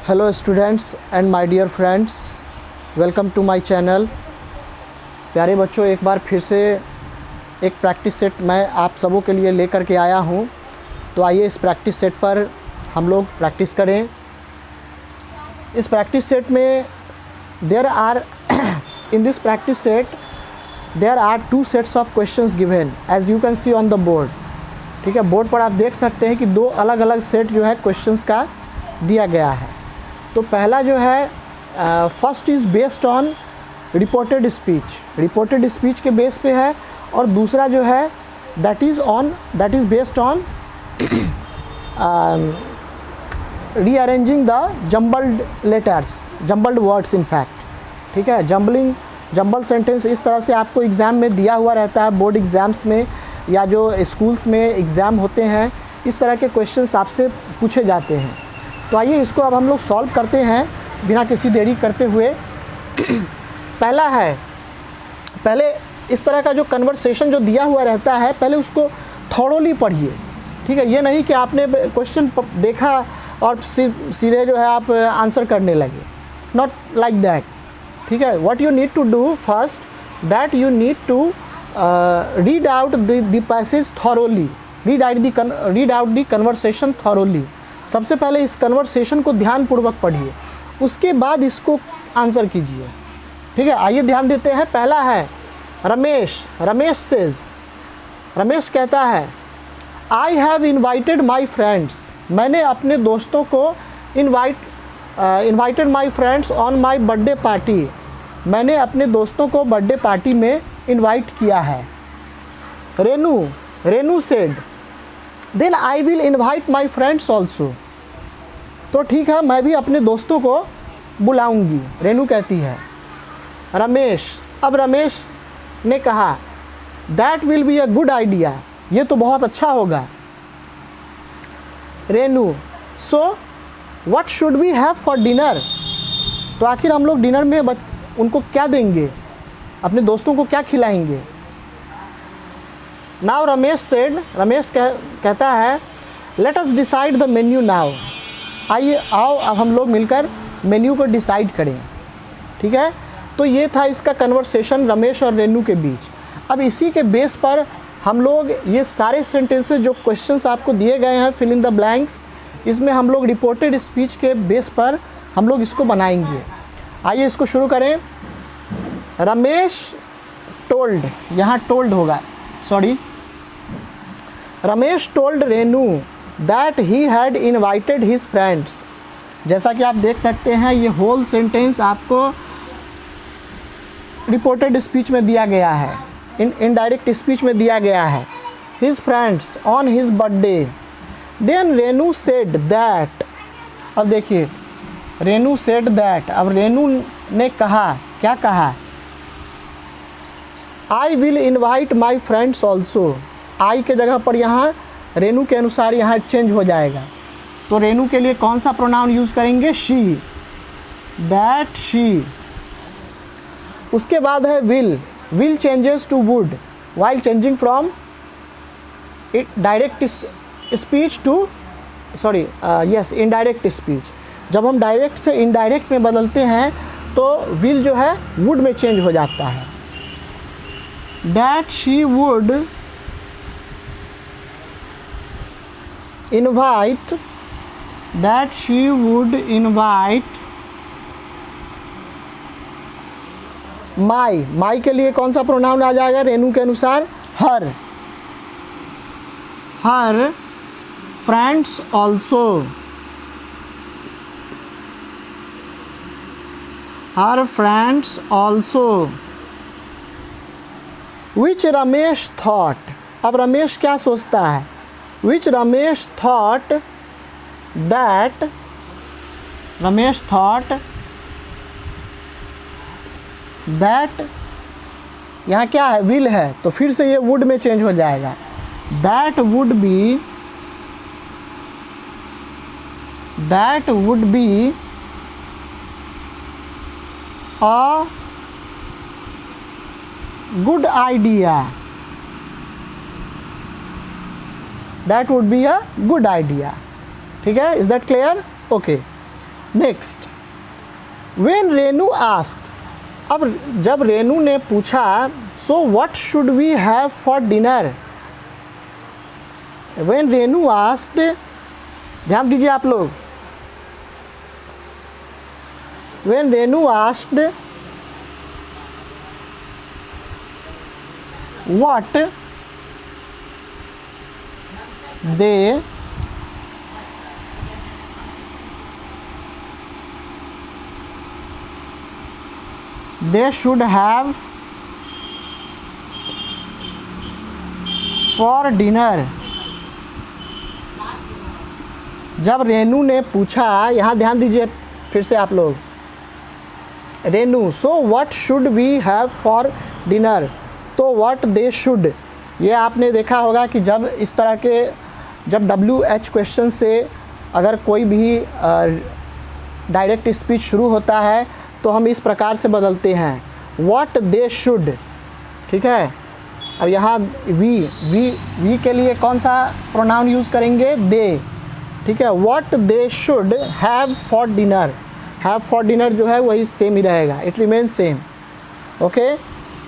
Hello students and my dear friends, welcome to my channel. प्यारे बच्चों, एक बार फिर से एक प्रैक्टिस सेट मैं आप सबों के लिए लेकर के आया हूं। तो आइए इस प्रैक्टिस सेट पर हम लोग प्रैक्टिस करें। इस प्रैक्टिस सेट में there are in this practice set there are 2 sets of questions given as you can see on the board. ठीक है, बोर्ड पर आप देख सकते हैं कि 2 अलग अलग सेट जो है क्वेश्चंस का दिया गया है। तो पहला जो है first is based on reported speech के बेस पे है, और दूसरा जो है that is based on rearranging the jumbled words in fact. ठीक है, जम्बल सेंटेंस इस तरह से आपको एग्ज़ाम में दिया हुआ रहता है, बोर्ड एग्ज़ाम्स में या जो स्कूल्स में एग्ज़ाम होते हैं, इस तरह के क्वेश्चंस आपसे पूछे जाते हैं। तो आइए इसको अब हम लोग सॉल्व करते हैं बिना किसी देरी करते हुए। पहले इस तरह का जो कन्वर्सेशन जो दिया हुआ रहता है, पहले उसको थॉरोली पढ़िए। ठीक है, ये नहीं कि आपने क्वेश्चन देखा और सीधे जो है आप आंसर करने लगे, नॉट लाइक दैट। ठीक है, what you need to do first, that you need to read out the passage thoroughly, read out the conversation thoroughly. सबसे पहले इस कन्वर्सेशन को ध्यानपूर्वक पढ़िए, उसके बाद इसको आंसर कीजिए। ठीक है, आइए ध्यान देते हैं। पहला है रमेश कहता है I have invited my friends, मैंने अपने दोस्तों को invited my friends on my birthday party, मैंने अपने दोस्तों को बर्थडे पार्टी में इन्वाइट किया है। Renu said then I will invite my friends also, तो ठीक है मैं भी अपने दोस्तों को बुलाऊंगी, रेनू कहती है। रमेश ने कहा that will be a good idea, ये तो बहुत अच्छा होगा। Renu so what should we have for dinner, तो आखिर हम लोग डिनर में उनको क्या देंगे, अपने दोस्तों को क्या खिलाएंगे। नाउ रमेश कहता है let us decide the menu now, आइए आओ अब हम लोग मिलकर मेन्यू को डिसाइड करें। ठीक है, तो ये था इसका कन्वर्सेशन रमेश और रेनू के बीच। अब इसी के बेस पर हम लोग ये सारे सेंटेंसेस जो क्वेश्चंस आपको दिए गए हैं फिल इन द ब्लैंक्स, इसमें हम लोग रिपोर्टेड स्पीच के बेस पर हम लोग इसको बनाएंगे। आइए इसको शुरू करें। रमेश टोल्ड, यहाँ टोल्ड होगा, sorry. Ramesh told Renu that he had invited his friends. जैसा कि आप देख सकते हैं ये होल सेंटेंस आपको रिपोर्टेड स्पीच में दिया गया है, इनडायरेक्ट स्पीच में दिया गया है। His friends on his birthday, then Renu said that. अब देखिए रेनू सेड दैट, अब रेनू ने कहा, क्या कहा, I will invite my friends also. I के जगह पर यहाँ रेनू के अनुसार यहाँ चेंज हो जाएगा, तो रेनू के लिए कौन सा प्रोनाउन यूज़ करेंगे, शी, दैट शी। उसके बाद है will changes to would while changing from direct speech to indirect speech. जब हम डायरेक्ट से इनडायरेक्ट में बदलते हैं तो विल जो है वुड में चेंज हो जाता है। दैट शी वुड इन्वाइट माई के लिए कौन सा प्रोनाउन आ जाएगा रेनू के अनुसार, हर फ्रेंड्स ऑल्सो, विच रमेश थॉट। अब रमेश क्या सोचता है, विच रमेश थॉट दैट यहाँ क्या है, विल है, तो फिर से ये वुड में चेंज हो जाएगा। That would be a good idea, that would be a good idea. ठीक है, is that clear? Okay, next, when Renu asked, अब जब रेनू ने पूछा so what should we have for dinner, when Renu asked, ध्यान दीजिए आप लोग, when Renu asked what they should have for dinner, जब रेनू ने पूछा, यहाँ ध्यान दीजिए फिर से आप लोग, Renu, so what should we have for dinner, तो व्हाट दे शुड, ये आपने देखा होगा कि जब इस तरह के, जब WH क्वेश्चन से अगर कोई भी डायरेक्ट स्पीच शुरू होता है तो हम इस प्रकार से बदलते हैं, व्हाट दे शुड, ठीक है। अब यहाँ वी के लिए कौन सा प्रोनाउन यूज़ करेंगे, दे, ठीक है। What they should have for dinner, have for dinner जो है वही सेम ही रहेगा, it remain same, okay.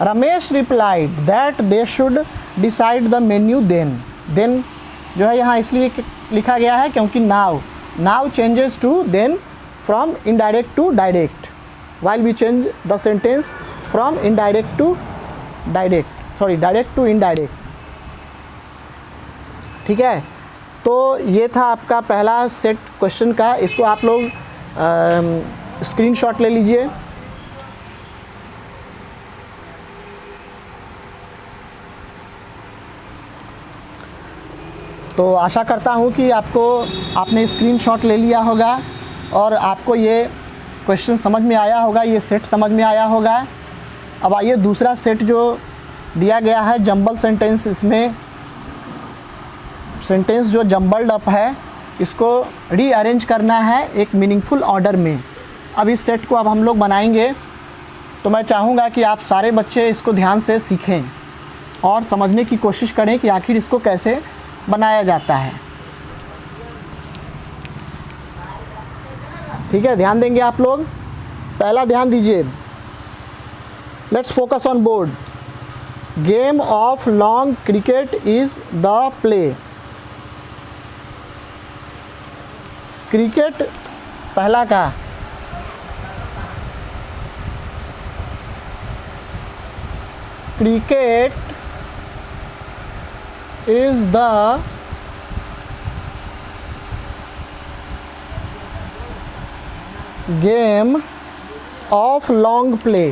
Ramesh replied that they should decide the menu then, then जो है यहाँ इसलिए लिखा गया है क्योंकि now changes to then from indirect to direct, while we change the sentence from indirect to direct to indirect, ठीक है। तो ये था आपका पहला सेट क्वेश्चन का, इसको आप लोग स्क्रीनशॉट ले लीजिए। तो आशा करता हूँ कि आपने स्क्रीनशॉट ले लिया होगा और आपको ये क्वेश्चन समझ में आया होगा, ये सेट समझ में आया होगा। अब आइए दूसरा सेट जो दिया गया है जंबल सेंटेंस, इसमें सेंटेंस जो जंबल्ड अप है इसको रीअरेंज करना है एक मीनिंगफुल ऑर्डर में। अब इस सेट को अब हम लोग बनाएंगे, तो मैं चाहूँगा कि आप सारे बच्चे इसको ध्यान से सीखें और समझने की कोशिश करें कि आखिर इसको कैसे बनाया जाता है, ठीक है। ध्यान देंगे आप लोग, पहला ध्यान दीजिए, let's focus on board. Game of long cricket is the play, cricket पहला का, cricket is the game of long play,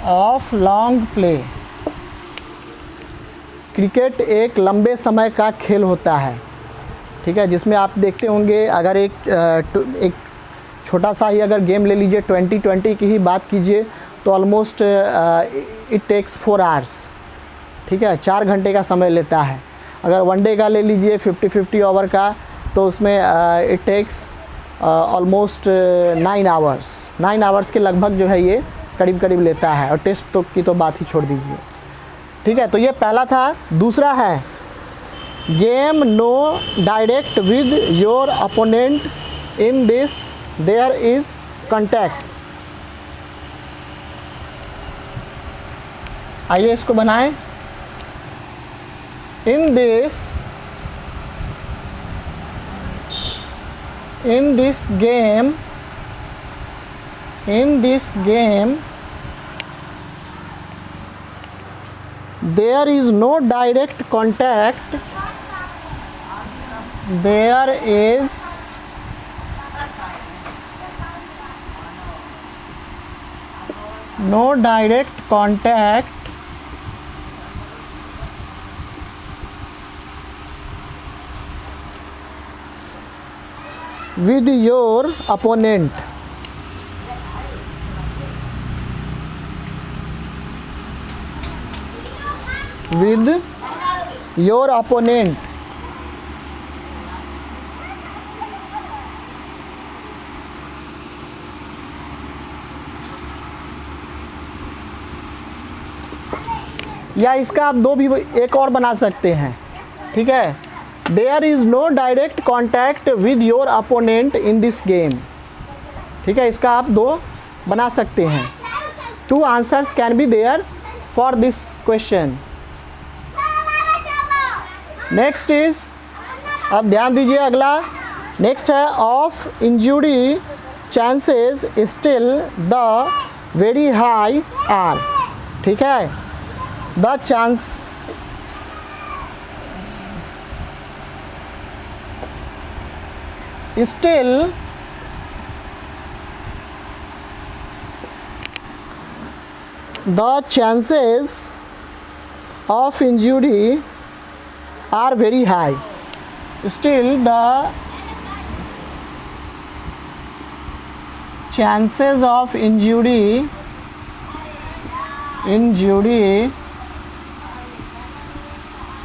of long play। Cricket एक लंबे समय का खेल होता है, ठीक है, जिसमें आप देखते होंगे अगर एक छोटा सा ही अगर गेम ले लीजिए, 2020 की ही बात कीजिए तो ऑलमोस्ट इट टेक्स 4 आवर्स, ठीक है, 4 घंटे का समय लेता है। अगर वनडे का ले लीजिए 50-50 ओवर का तो उसमें इट टेक्स ऑलमोस्ट 9 आवर्स के लगभग जो है ये करीब लेता है, और टेस्ट तो की तो बात ही छोड़ दीजिए, ठीक है। तो ये पहला था। दूसरा है game no direct with your opponent in this there is contact. आइए इसको बनाएं। In this game there is no direct contact, there is no direct contact with your opponent, with your opponent, या इसका आप एक और बना सकते हैं, ठीक है, there is no direct contact with your opponent in this game. ठीक है, इसका आप 2 बना सकते हैं। 2 answers can be there for this question. Next is, अब ध्यान दीजिए अगला, नेक्स्ट है of injury chances still the very high are. ठीक है, the chance still the chances of injury are very high. Still the chances of injury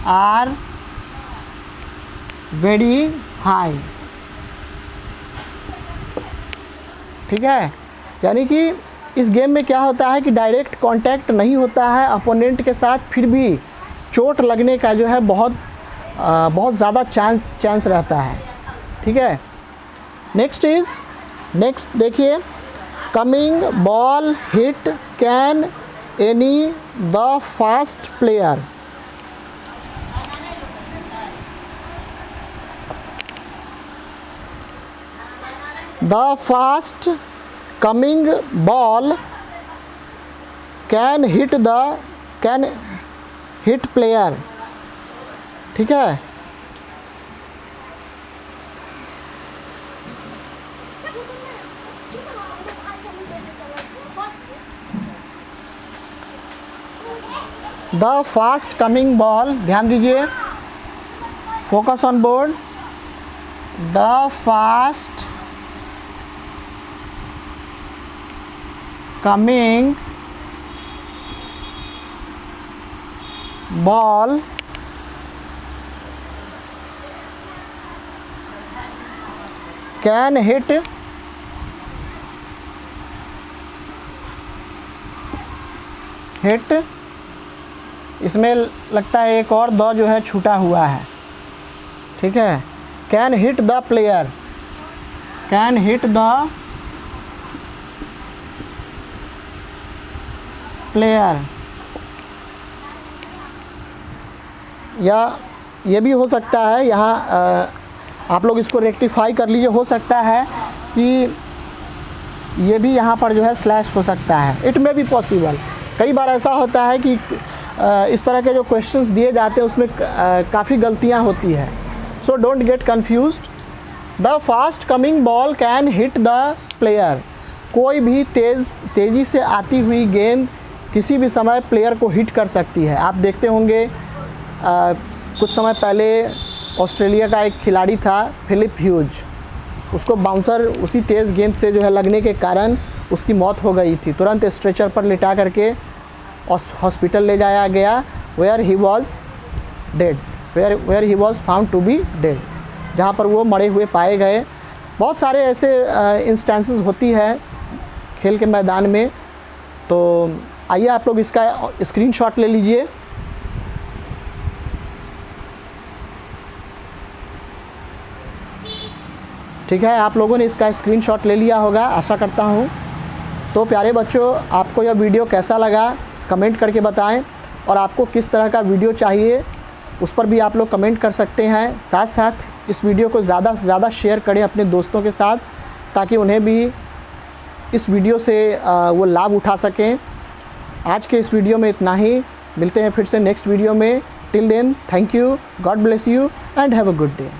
are very high। ठीक है, यानी कि इस गेम में क्या होता है कि डायरेक्ट कांटेक्ट नहीं होता है अपोनेंट के साथ, फिर भी चोट लगने का जो है बहुत ज़्यादा चांस रहता है। ठीक है, नेक्स्ट देखिए, coming ball hit can any the fast player. The fast coming ball can hit player. ठीक है, द फास्ट कमिंग बॉल, ध्यान दीजिए, focus on board. The fast coming ball can hit इसमें लगता है एक और द जो है छूटा हुआ है। ठीक है, can hit the player, can hit the player, या ये भी हो सकता है, यहाँ आप लोग इसको रेक्टिफाई कर लीजिए, हो सकता है कि ये भी यहाँ पर जो है स्लैश हो सकता है, इट मे बी पॉसिबल। कई बार ऐसा होता है कि इस तरह के जो क्वेश्चंस दिए जाते हैं उसमें काफ़ी गलतियाँ होती है। So don't get confused. The fast coming ball can hit the player, कोई भी तेज़ी से आती हुई गेंद किसी भी समय प्लेयर को हिट कर सकती है। आप देखते होंगे कुछ समय पहले ऑस्ट्रेलिया का एक खिलाड़ी था फिलिप ह्यूज, उसको बाउंसर उसी तेज़ गेंद से जो है लगने के कारण उसकी मौत हो गई थी। तुरंत स्ट्रेचर पर लिटा करके हॉस्पिटल ले जाया गया, where he was dead, where he was found to be dead, जहाँ पर वो मरे हुए पाए गए। बहुत सारे ऐसे इंस्टेंसेस होती है खेल के मैदान में। तो आइए आप लोग इसका स्क्रीनशॉट ले लीजिए। ठीक है, आप लोगों ने इसका स्क्रीनशॉट ले लिया होगा, आशा करता हूँ। तो प्यारे बच्चों, आपको यह वीडियो कैसा लगा कमेंट करके बताएं, और आपको किस तरह का वीडियो चाहिए उस पर भी आप लोग कमेंट कर सकते हैं। साथ साथ इस वीडियो को ज़्यादा से ज़्यादा शेयर करें अपने दोस्तों के साथ, ताकि उन्हें भी इस वीडियो से वो लाभ उठा सकें। आज के इस वीडियो में इतना ही, मिलते हैं फिर से नेक्स्ट वीडियो में। Till then, thank you, God bless you and have a good day.